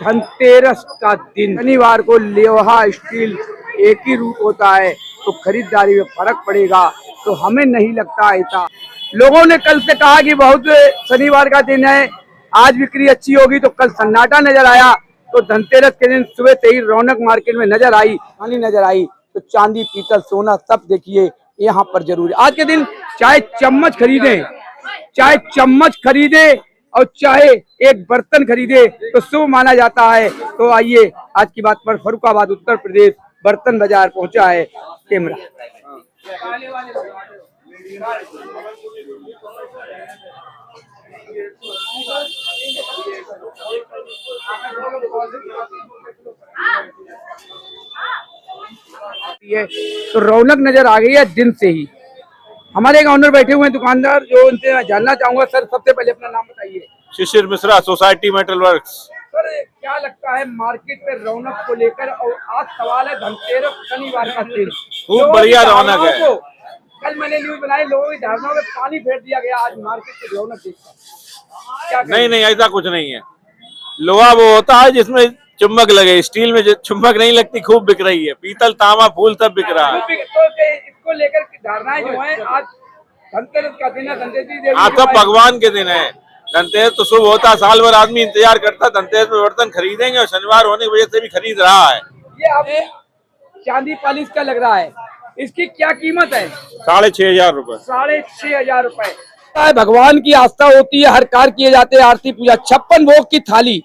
धनतेरस का दिन शनिवार को लोहा स्टील एक ही रूप होता है, तो खरीदारी में फर्क पड़ेगा। तो हमें नहीं लगता ऐसा। लोगों ने कल से कहा कि बहुत शनिवार का दिन है, आज बिक्री अच्छी होगी, तो कल सन्नाटा नजर आया। तो धनतेरस के दिन सुबह से ही रौनक मार्केट में नजर आई, खाली नजर आई। तो चांदी पीतल सोना सब देखिए यहाँ पर जरूर। आज के दिन चाहे चम्मच खरीदे और चाहे एक बर्तन खरीदे तो शुभ माना जाता है। तो आइए आज की बात पर फर्रुखाबाद उत्तर प्रदेश बर्तन बाजार पहुंचा है कैमरा। तो रौनक नजर आ गई है दिन से ही। हमारे एक ऑनर बैठे हुए हैं दुकानदार, जो उनसे जानना चाहूंगा। सर सबसे पहले अपना नाम बताइए। Shishir Mishra, society metal works. Sir क्या लगता है मार्केट में रौनक को लेकर, और आज सवाल है धनतेरस शनिवार का दिन, खूब बढ़िया रौनक है। कल मैंने न्यूज बनाई, लोगों की धारणाओं में पानी फेर दिया गया। आज मार्केट की रौनक देखकर नहीं ऐसा कुछ नहीं है। लोहा वो होता है जिसमें चुम्बक लगे, स्टील में चुम्बक नहीं लगती, खूब बिक रही है। पीतल तांबा फूल सब बिक रहा है। तो इसको लेकर धारणाएं जो है, आज धनतेरस का दिन है, धनतेरस आज तो भगवान के दिन है। धनतेरस तो शुभ होता, साल भर आदमी इंतजार करता धनतेरस में बर्तन खरीदेंगे, और शनिवार होने की वजह से भी खरीद रहा है। ये आप चांदी पॉलिश का लग रहा है, इसकी क्या कीमत है? 6,500 रुपए। 6,500 रुपए। भगवान की आस्था होती है, हर कार्य किए जाते हैं, आरती पूजा। 56 भोग की थाली,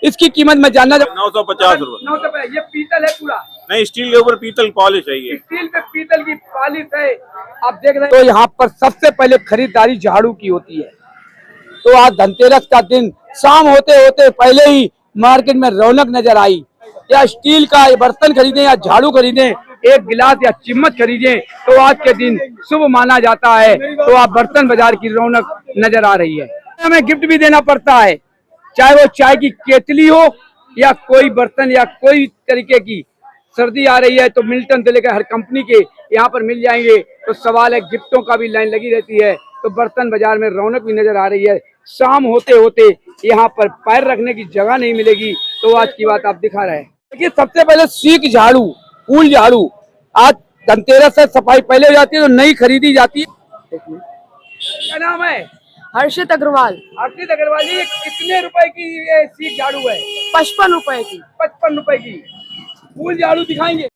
इसकी कीमत मैं जानना चाहूँ। 950 रुपए। 950। ये पीतल है पूरा? नहीं, स्टील के ऊपर पीतल पॉलिश है। ये स्टील पे पीतल की पॉलिश है, आप देख रहे हैं। तो यहाँ पर सबसे पहले खरीदारी झाड़ू की होती है। तो आज धनतेरस का दिन शाम होते होते पहले ही मार्केट में रौनक नजर आई। या स्टील का बर्तन खरीदें या झाड़ू खरीदें, एक गिलास या चम्मच खरीदें, तो आज के दिन शुभ माना जाता है। तो आप बर्तन बाजार की रौनक नजर आ रही है। हमें गिफ्ट भी देना पड़ता है, चाहे वो चाय की केतली हो या कोई बर्तन या कोई तरीके की। सर्दी आ रही है तो मिल्टन से लेकर हर कंपनी के यहाँ पर मिल जाएंगे। तो सवाल है, गिफ्टों का भी लाइन लगी रहती है। तो बर्तन बाजार में रौनक भी नजर आ रही है। शाम होते होते यहाँ पर पैर रखने की जगह नहीं मिलेगी। तो आज की बात आप दिखा रहे हैं। देखिए सबसे पहले सीक झाड़ू, फूल झाड़ू। आज धनतेरस से सफाई पहले हो जाती है, तो नई खरीदी जाती है। क्या नाम है? हर्षित अग्रवाल। हर्षित अग्रवाल जी, कितने रुपए की ये सीक झाड़ू है? 55 रुपए की। 55 रुपए की। फूल झाड़ू दिखाएंगे?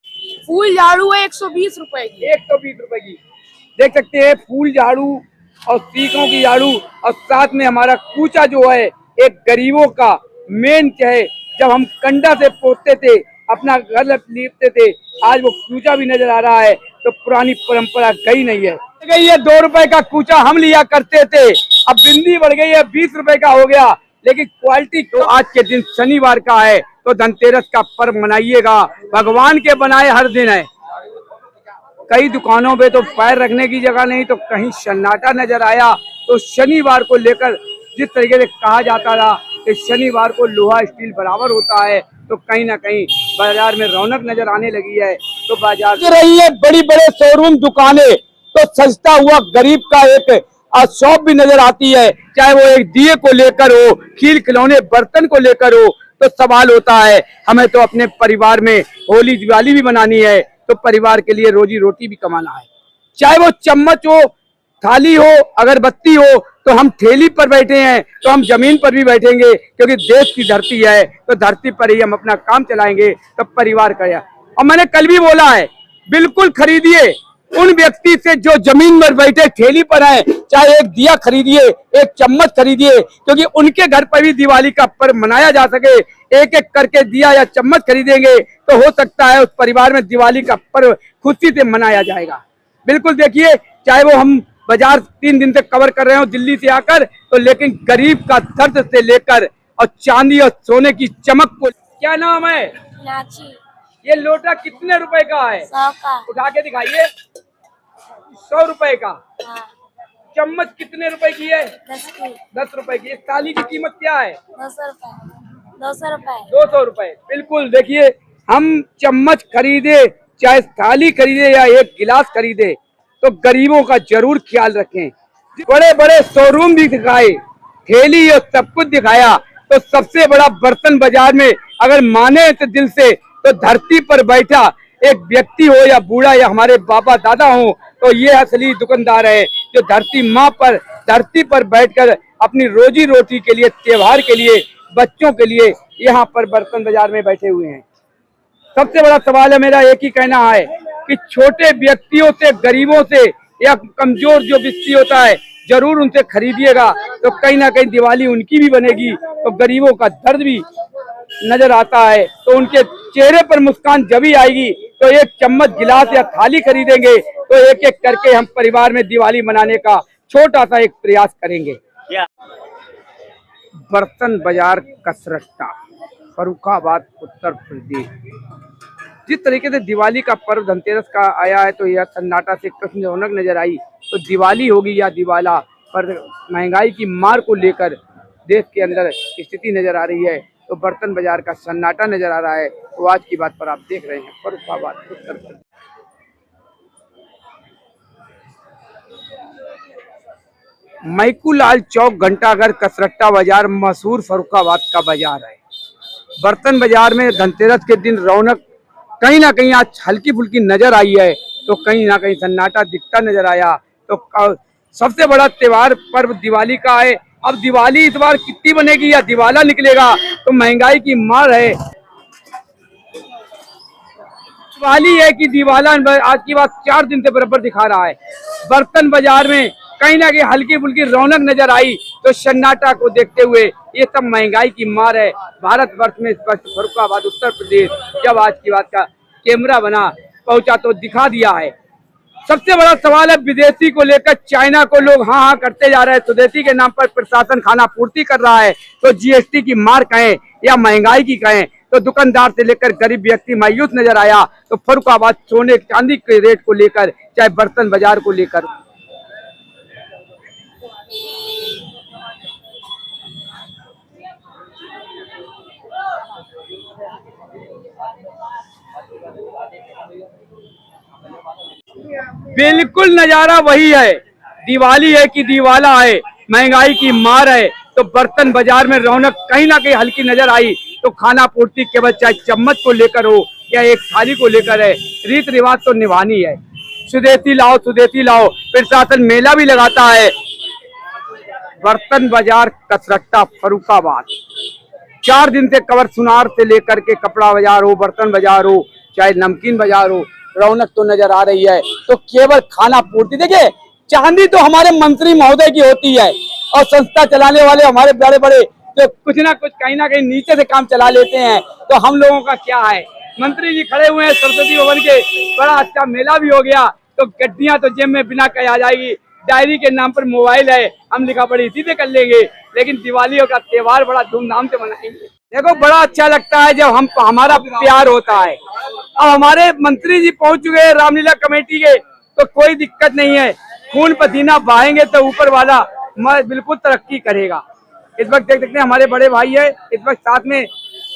फूल झाड़ू है 120 रुपए की। 120 रुपए की। देख सकते हैं फूल झाड़ू और सीकों की झाड़ू, और साथ में हमारा कूचा जो है, एक गरीबों का मेन है। जब हम कंडा से पोतते थे, अपना घर लीपते थे, आज वो कूचा भी नजर आ रहा है। तो पुरानी परंपरा गई नहीं है। ये 2 रुपए का कूचा हम लिया करते थे, अब बिंदी बढ़ गई है, 20 रुपए का हो गया। लेकिन क्वालिटी तो आज के दिन शनिवार का है, तो धनतेरस का पर्व मनाइएगा। भगवान के बनाए हर दिन है। कई दुकानों पे तो पैर रखने की जगह नहीं, तो कहीं सन्नाटा नजर आया। तो शनिवार को लेकर जिस तरीके से कहा जाता था कि शनिवार को लोहा स्टील बराबर होता है, तो कहीं ना कहीं बाजार में रौनक नजर आने लगी है। तो बाजार रही है बड़ी बड़े शोरूम दुकानें, तो सजता हुआ गरीब का एक शॉप भी नजर आती है। चाहे वो एक दिए को लेकर हो, खील खिलौने बर्तन को लेकर हो। तो सवाल होता है, हमें तो अपने परिवार में होली दिवाली भी मनानी है, तो परिवार के लिए रोजी रोटी भी कमाना है। चाहे वो चम्मच हो, थाली हो, अगरबत्ती हो, तो हम ठेली पर बैठे हैं तो हम जमीन पर भी बैठेंगे, क्योंकि देश की धरती है। तो धरती पर ही हम अपना काम चलाएंगे, तब परिवार का। और मैंने कल भी बोला है, बिल्कुल खरीदिए उन व्यक्ति से जो जमीन पर बैठे ठेली पर है। चाहे एक दिया खरीदिए, एक चम्मच खरीदिए, क्योंकि उनके घर पर भी दिवाली का पर्व मनाया जा सके। एक एक करके दिया या चम्मच खरीदेंगे तो हो सकता है उस परिवार में दिवाली का पर्व खुशी से मनाया जाएगा। बिल्कुल देखिए, चाहे वो हम बाजार 3 दिन से कवर कर रहे हो दिल्ली से आकर, तो लेकिन गरीब का दर्द से लेकर और चांदी और सोने की चमक को। क्या नाम है? नाची। ये लोटा कितने रुपए का है? 100 का। उठा के दिखाइए। 100 रुपए का। हाँ। चम्मच कितने रुपए की है? 10 की। 10 रुपए की। इस थाली की कीमत क्या है? 200 रुपए। 200 रुपए। 200 रुपए। बिल्कुल देखिए, हम चम्मच खरीदे, चाहे थाली खरीदे या एक गिलास खरीदे, तो गरीबों का जरूर ख्याल रखें। बड़े बड़े शोरूम भी दिखाए, ठेली और सब कुछ दिखाया, तो सबसे बड़ा बर्तन बाजार में अगर माने तो दिल से, तो धरती पर बैठा एक व्यक्ति हो या बूढ़ा या हमारे बाबा दादा हो, तो ये असली दुकानदार है जो धरती पर बैठकर अपनी रोजी रोटी के लिए, त्योहार के लिए, बच्चों के लिए यहाँ पर बर्तन बाजार में बैठे हुए हैं। सबसे बड़ा सवाल है, मेरा एक ही कहना है कि छोटे व्यक्तियों से, गरीबों से या कमजोर जो व्यक्ति होता है जरूर उनसे खरीदिएगा, तो कहीं ना कहीं दिवाली उनकी भी बनेगी। तो गरीबों का दर्द भी नजर आता है, तो उनके चेहरे पर मुस्कान जब ही आएगी तो एक चम्मच, गिलास या थाली खरीदेंगे, तो एक एक करके हम परिवार में दिवाली मनाने का छोटा सा एक प्रयास करेंगे। बर्तन बाजार कसरट्टा, फर्रुखाबाद, उत्तर प्रदेश। जिस तरीके से दिवाली का पर्व धनतेरस का आया है, तो यह सन्नाटा से कृष्ण रौनक नजर आई। तो दिवाली होगी या दिवाला, पर महंगाई की मार को लेकर देश के अंदर स्थिति नजर आ रही है, तो बर्तन बाजार का सन्नाटा नजर आ रहा है। तो आज की बात पर आप देख रहे हैं फर्रुखाबाद, उत्तर प्रदेश। मैकूलाल चौक, घंटाघर, कसरट्टा बाजार मशहूर फर्रुखाबाद का बाजार है। बर्तन बाजार में धनतेरस के दिन रौनक कहीं ना कहीं आज हल्की फुल्की नजर आई है, तो कहीं ना कहीं सन्नाटा दिखता नजर आया। तो सबसे बड़ा त्योहार पर्व दिवाली का है। अब दिवाली इस बार कितनी बनेगी या दिवाला निकलेगा, तो महंगाई की मार है। दिवाली है कि दिवाला, आज की बात 4 दिन से बराबर दिखा रहा है। बर्तन बाजार में कहीं ना कहीं हल्की फुल्की रौनक नजर आई, तो सन्नाटा को देखते हुए ये सब महंगाई की मार है भारतवर्ष में। फर्रुखाबाद, उत्तर प्रदेश जब आज की बात का कैमरा बना पहुंचा तो दिखा दिया है। सबसे बड़ा सवाल है विदेशी को लेकर, चाइना को लोग हाँ हाँ करते जा रहे हैं, स्वदेशी के नाम पर प्रशासन खाना पूर्ति कर रहा है। तो जीएसटी की मार कहें या महंगाई की कहें, तो दुकानदार से लेकर गरीब व्यक्ति मायूस नजर आया। तो फर्रुखाबाद सोने चांदी के रेट को लेकर, चाहे बर्तन बाजार को लेकर, बिल्कुल नजारा वही है। दिवाली है कि दिवाला है, महंगाई की मार है। तो बर्तन बाजार में रौनक कहीं ना कहीं हल्की नजर आई। तो खाना पूर्ति केवल चाहे चम्मच को लेकर हो या एक थाली को लेकर है, रीत रिवाज तो निभानी है। स्वदेशी लाओ, स्वदेशी लाओ, प्रशासन मेला भी लगाता है। बर्तन बाजार कसरट्टा, फर्रुखाबाद 4 दिन से कवर सुनार से लेकर के कपड़ा बाजार हो, बर्तन बाजार हो, चाहे नमकीन बाजार हो, रौनक तो नजर आ रही है। तो केवल खाना पूर्ति, देखिए चांदी तो हमारे मंत्री महोदय की होती है, और संस्था चलाने वाले हमारे बड़े बड़े जो कुछ ना कुछ कहीं ना कहीं नीचे से काम चला लेते हैं। तो हम लोगों का क्या है, मंत्री जी खड़े हुए हैं सरस्वती भवन के, बड़ा अच्छा मेला भी हो गया। तो गड्डियां तो जेब में बिना कहे आ जाएगी, डायरी के नाम पर मोबाइल है, हम लिखा पढ़ी इसी से कर लेंगे। लेकिन दिवालियों का त्योहार बड़ा धूमधाम से मनाएंगे। देखो बड़ा अच्छा लगता है जब हमारा प्यार होता है। अब हमारे मंत्री जी पहुंच चुके हैं रामलीला कमेटी के, तो कोई दिक्कत नहीं है। खून पसीना बहाएंगे तो ऊपर वाला बिल्कुल तरक्की करेगा। इस वक्त देख सकते हैं हमारे बड़े भाई है, इस वक्त साथ में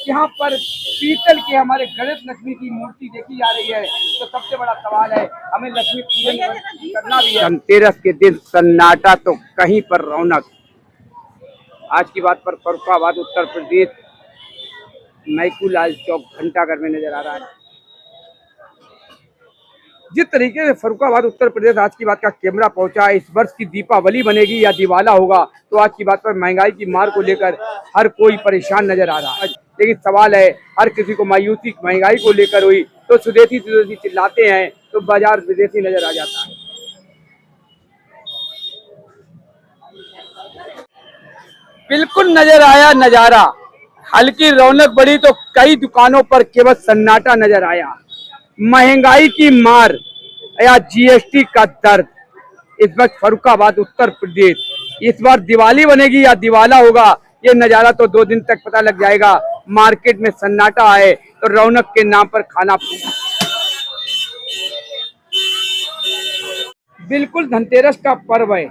यहाँ पर पीतल के हमारे गणेश लक्ष्मी की मूर्ति देखी जा रही है। तो सबसे बड़ा सवाल है, हमें लक्ष्मी पूजन करना भी है। धनतेरस के दिन सन्नाटा तो कहीं पर रौनक। आज की बात पर फर्रुखाबाद, उत्तर प्रदेश, मैकूलाल चौक, घंटाघर में नजर आ रहा है। जिस तरीके से फर्रुखाबाद, उत्तर प्रदेश आज की बात का कैमरा पहुंचा है, इस वर्ष की दीपावली बनेगी या दिवाला होगा, तो आज की बात पर महंगाई की मार को लेकर हर कोई परेशान नजर आ रहा है। लेकिन सवाल है, हर किसी को मायूसी महंगाई को लेकर हुई, तो स्वदेशी स्वदेशी चिल्लाते हैं, तो बाजार विदेशी नजर आ जाता है। बिल्कुल नजर आया नजारा, हल्की रौनक बढ़ी तो कई दुकानों पर केवल सन्नाटा नजर आया। महंगाई की मार या जीएसटी का दर्द। इस वक्त फर्रुखाबाद, उत्तर प्रदेश, इस बार दिवाली बनेगी या दिवाला होगा, ये नजारा तो 2 दिन तक पता लग जाएगा। मार्केट में सन्नाटा है, तो रौनक के नाम पर खाना बिल्कुल धनतेरस का पर्व है।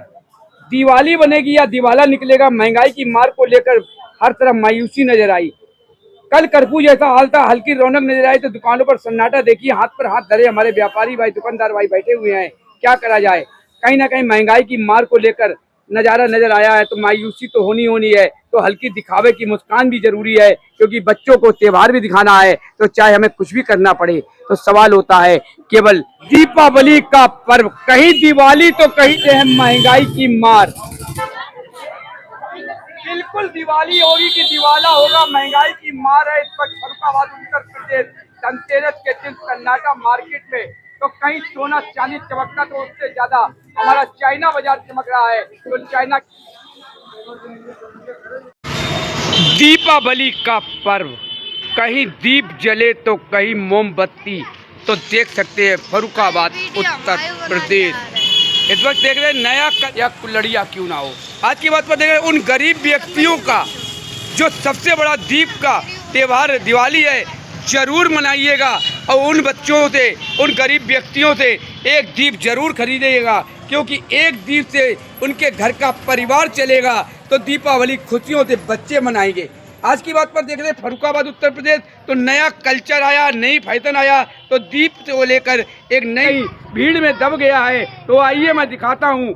दिवाली बनेगी या दिवाला निकलेगा, महंगाई की मार को लेकर हर तरफ मायूसी नजर आई। कल कर्फ्यू जैसा हाल था, हल्की रौनक नजर आई, तो दुकानों पर सन्नाटा देखिए, हाथ पर हाथ धरे हमारे व्यापारी भाई, दुकानदार भाई बैठे हुए हैं। क्या करा जाए, कहीं ना कहीं महंगाई की मार को लेकर नजारा नजर आया है, तो मायूसी तो होनी है। तो हल्की दिखावे की मुस्कान भी जरूरी है, क्योंकि बच्चों को त्योहार भी दिखाना है। तो चाहे हमें कुछ भी करना पड़े, तो सवाल होता है केवल दीपावली का पर्व, कहीं दिवाली तो कहीं से है महंगाई की मार। बिल्कुल दिवाली होगी कि दिवाला होगा, महंगाई की मार है। इस वक्त फर्रुखाबाद उत्तर प्रदेश धनतेरस के दिन सन्नाटा मार्केट में, तो कहीं सोना चांदी चमकता, तो उससे ज्यादा हमारा चाइना बाजार चमक रहा है। तो चाइना दीपावली का पर्व, कहीं दीप जले तो कहीं मोमबत्ती, तो देख सकते हैं फर्रुखाबाद उत्तर प्रदेश। इस वक्त देख रहे हैं नया या कुल्हड़िया क्यों ना हो। आज की बात पर देख रहे हैं उन गरीब व्यक्तियों का जो सबसे बड़ा दीप का त्योहार दिवाली है, जरूर मनाइएगा। और उन बच्चों से, उन गरीब व्यक्तियों से एक दीप जरूर खरीदिएगा, क्योंकि एक दीप से उनके घर का परिवार चलेगा। तो दीपावली खुशियों से बच्चे मनाएंगे। आज की बात पर देख रहे हैं फर्रुखाबाद उत्तर प्रदेश, तो नया कल्चर आया, नई फैशन आया, तो दीप को लेकर एक नई भीड़ में दब गया है। तो आइए मैं दिखाता हूँ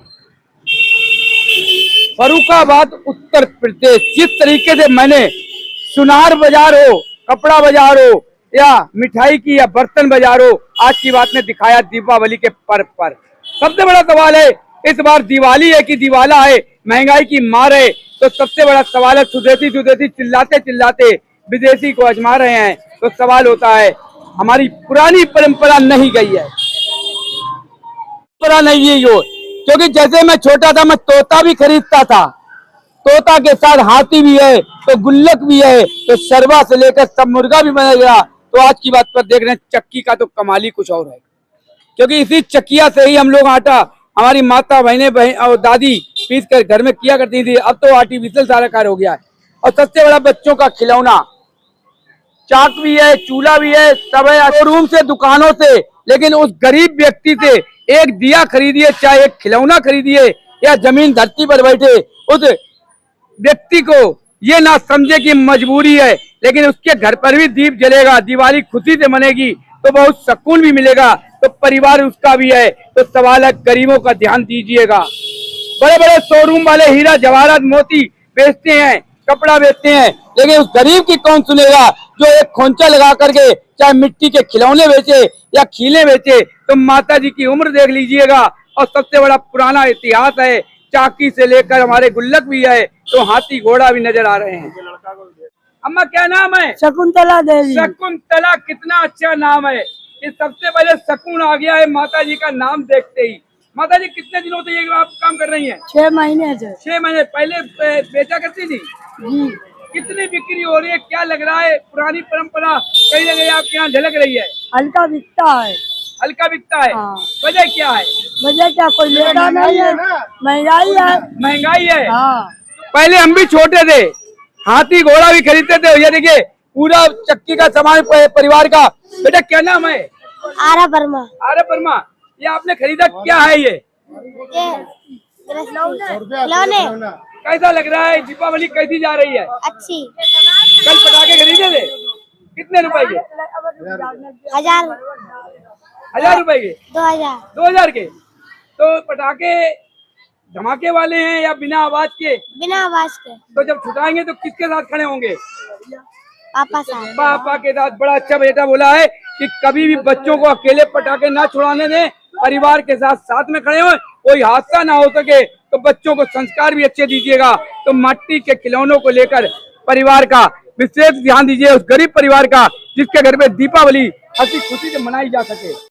फर्रुखाबाद उत्तर प्रदेश, जिस तरीके से मैंने सुनार बाजार हो, कपड़ा बाजार हो, या मिठाई की या बर्तन बाजार हो, आज की बात में दिखाया दीपावली के पर्व पर। सबसे बड़ा सवाल है इस बार दिवाली है कि दिवाला है, महंगाई की मार है। तो सबसे बड़ा सवाल है, सुदेशी सुदेशी चिल्लाते चिल्लाते विदेशी को आजमा रहे हैं। तो सवाल होता है हमारी पुरानी परंपरा नहीं गई है, परंपरा नहीं है यो। क्योंकि जैसे मैं छोटा था, मैं तोता भी खरीदता था, तोता के साथ हाथी भी है, तो गुल्लक भी है, तो शरबा से लेकर सब मुर्गा भी बनेगा। तो आज की बात पर देख रहे हैं चक्की का तो कमाल ही कुछ और है, क्योंकि इसी चक्किया से ही हम लोग आटा, हमारी माता बहन और दादी पीस कर घर में किया करती थी। अब तो आर्टिफिशियल सारा कार्य हो गया है। और सबसे बड़ा बच्चों का खिलौना, चाक भी है, चूल्हा भी है, सब है शोरूम से, दुकानों से। लेकिन उस गरीब व्यक्ति से एक दिया खरीदिए, चाहे एक खिलौना खरीदिए, या जमीन धरती पर बैठे उस व्यक्ति को ये ना समझे कि मजबूरी है, लेकिन उसके घर पर भी दीप जलेगा, दिवाली खुशी से मनेगी, तो बहुत सुकून भी मिलेगा। तो परिवार उसका भी है। तो सवाल है गरीबों का ध्यान दीजिएगा। बड़े बड़े शोरूम वाले हीरा जवाहरात मोती बेचते हैं, कपड़ा बेचते हैं, लेकिन उस गरीब की कौन सुनेगा जो एक खोंचा लगा करके चाहे मिट्टी के खिलौने बेचे या खीले बेचे। तो माता जी की उम्र देख लीजिएगा। और सबसे बड़ा पुराना इतिहास है, चाकी से लेकर हमारे गुल्लक भी है, तो हाथी घोड़ा भी नजर आ रहे हैं। अम्मा क्या नाम है? शकुंतला देवी। शकुंतला, कितना अच्छा नाम है। ये सबसे पहले सकून आ गया है माता जी का नाम देखते ही। माता जी कितने दिनों से ये आप काम कर रही हैं? 6 महीने से। 6 महीने पहले बेचा करती थी जी। कितनी बिक्री हो रही है, क्या लग रहा है? पुरानी परंपरा कई जगह आपके यहाँ झलक रही है। हल्का बिकता है। हल्का बिकता है। हाँ। वजह क्या है? वजह क्या, कोई लेता नहीं है, महंगाई है। महंगाई है। हाँ। पहले हम भी छोटे थे, हाथी घोड़ा भी खरीदते थे। ये देखिए पूरा चक्की का सामान परिवार का। बेटा क्या नाम है? आरा वर्मा। आरा वर्मा, ये आपने खरीदा, क्या है ये? खिलौने। कैसा लग रहा है? दीपावली कैसी जा रही है? अच्छी। कल पटाखे खरीदे थे, कितने रुपए के? 1000 रुपए के? 2000 के? तो पटाखे धमाके वाले हैं या बिना आवाज के? बिना आवाज के। तो जब छुटाएंगे तो किसके साथ खड़े होंगे? पापा साथ। पापा के साथ। बड़ा अच्छा बेटा बोला है कि कभी भी बच्चों को अकेले पटाखे ना छुड़ाने दें, परिवार के साथ साथ में खड़े हों, कोई हादसा ना हो सके। तो बच्चों को संस्कार भी अच्छे दीजिएगा। तो मिट्टी के खिलौनों को लेकर परिवार का विशेष ध्यान दीजिए, उस गरीब परिवार का जिसके घर में दीपावली हंसी खुशी से मनाई जा सके।